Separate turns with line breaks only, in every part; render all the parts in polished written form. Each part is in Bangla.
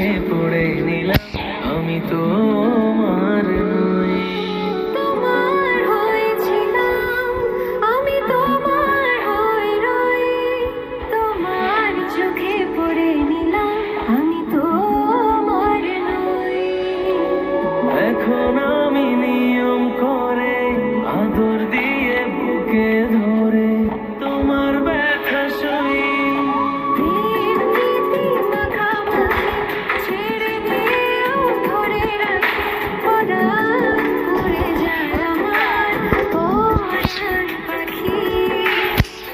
চোখে পড়ে নিলাম আমি তোমার নই।
তোমার হয়েছিলাম আমি, তোমার হয়ে রই। তোমার চোখে পড়ে নিলাম আমি তোমার নই।
এখন আমি নিয়ম করে আদর দিয়ে বুকে ধরে তোমার ব্যথা সই।
প্রেম প্রীতি মাখামাখি ছেড়ে দিয়েও ধরে রাখি। পরাণ উড়ে যায় আমার পরাণ পাখি।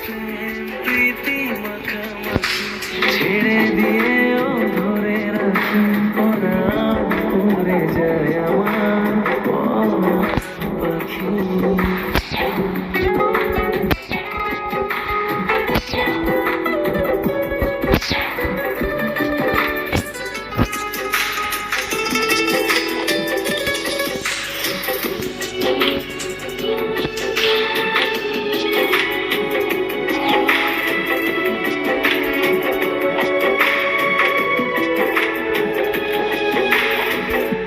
প্রেম প্রীতি মাখামাখি ছেড়ে দিয়েও ধরে রাখি। পরাণ উড়ে যায় আমার পরাণ পাখি।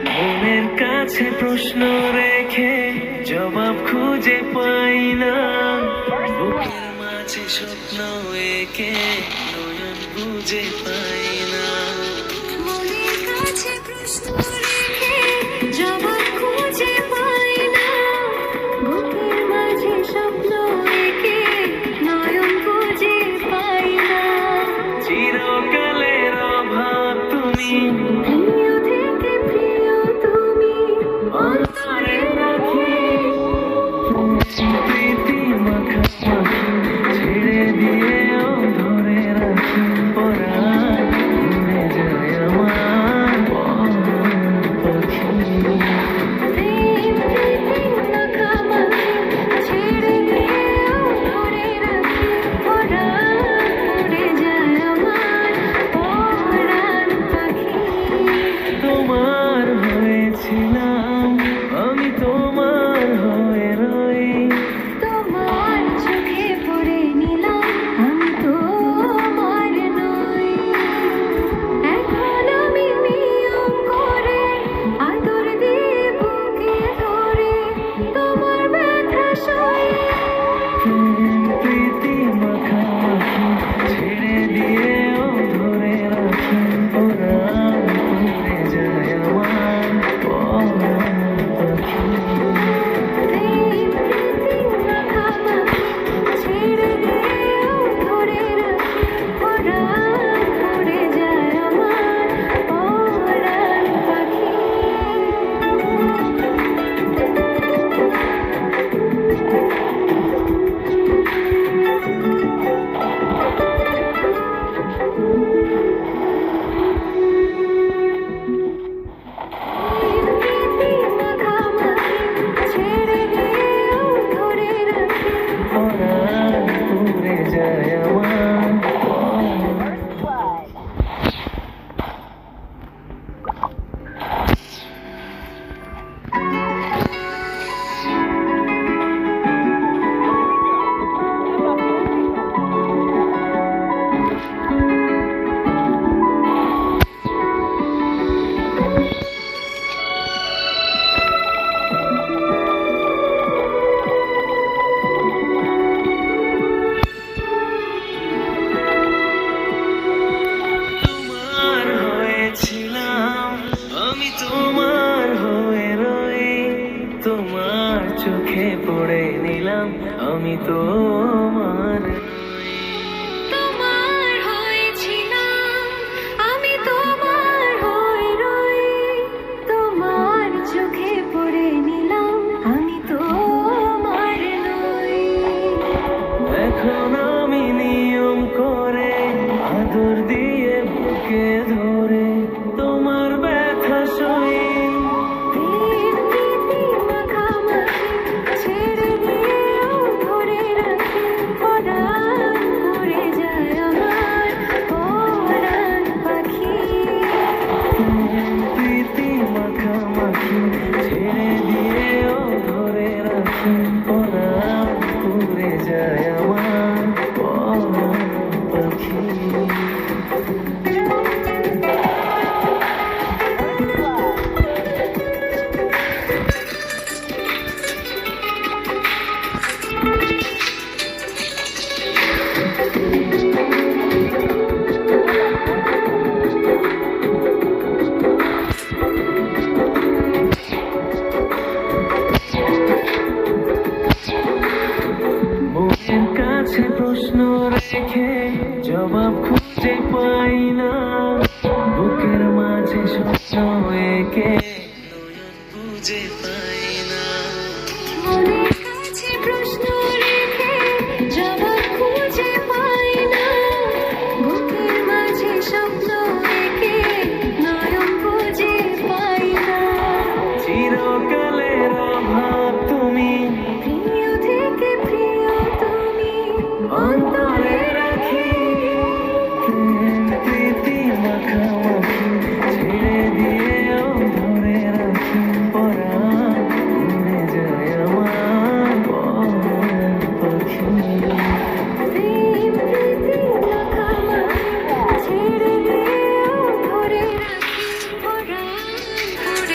মনের কাছে প্রশ্ন রেখে জবাব খুঁজে পাই না। বুকের মাঝে স্বপ্ন এঁকে নয়ন বুঝে পাই না।
মনের কাছে প্রশ্ন রেখে জবাব খুঁজে পাই না। বুকের মাঝে স্বপ্ন এঁকে নয়ন খুঁজে পাই না।
চিরকালের অভাব তুমি,
প্রিয় থেকে প্রিয় তুমি
অন্তরে রাখি। প্রীতি মাখামাখি ছেড়ে দিয়েও ধরে রাখি। পরাণ উড়ে যায় আমার পরাণ পাখি।
প্রেম প্রীতি মাখামাখি ছেড়ে দিয়েও ধরে রাখি। পরাণ উড়ে যায় আমার পরাণ পাখি।
তোমার হয়েছিলাম আমি, তোমার হয়ে রই।
তোমার চোখে পড়ে নিলাম আমি তোমার নই। এখন আমি নিয়ম করে আদর দিয়ে বুকে ধরে তোমার ব্যথা সই।
প্রেম প্রীতি মাখামাখি ছেড়ে দিয়েও ধরে রাখি। পরাণ উড়ে যায় আমার পরাণ পাখি।
প্রেম প্রীতি মাখামাখি ছেড়ে দিয়েও ধরে রাখি। পরাণ উড়ে যায় আমার পরাণ পাখি। প্রীতি মাখামাখি ছেড়ে দিয়েও ধরে রাখি।
পরাণ উড়ে যায় আমার পরাণ। তোমার হয়েছিলাম আমি, তোমার হয়ে রই। তোমার চোখে পড়ে নিলাম আমি তোমার নই।
তোমার হয়েছিলাম আমি, তোমার হয়ে রই। তোমার চোখে পড়ে নিলাম আমি তোমার নই।
এখন আমি নিয়ম করে আদর দিয়ে বুকে ধরে তোমার ব্যথা সই।
প্রেম প্রীতি মাখামাখি ছেড়ে দিয়েও ধরে রাখি। পরাণ
না বুকের মাঝে স্বপ্ন একে নয়ন বুঝে পায়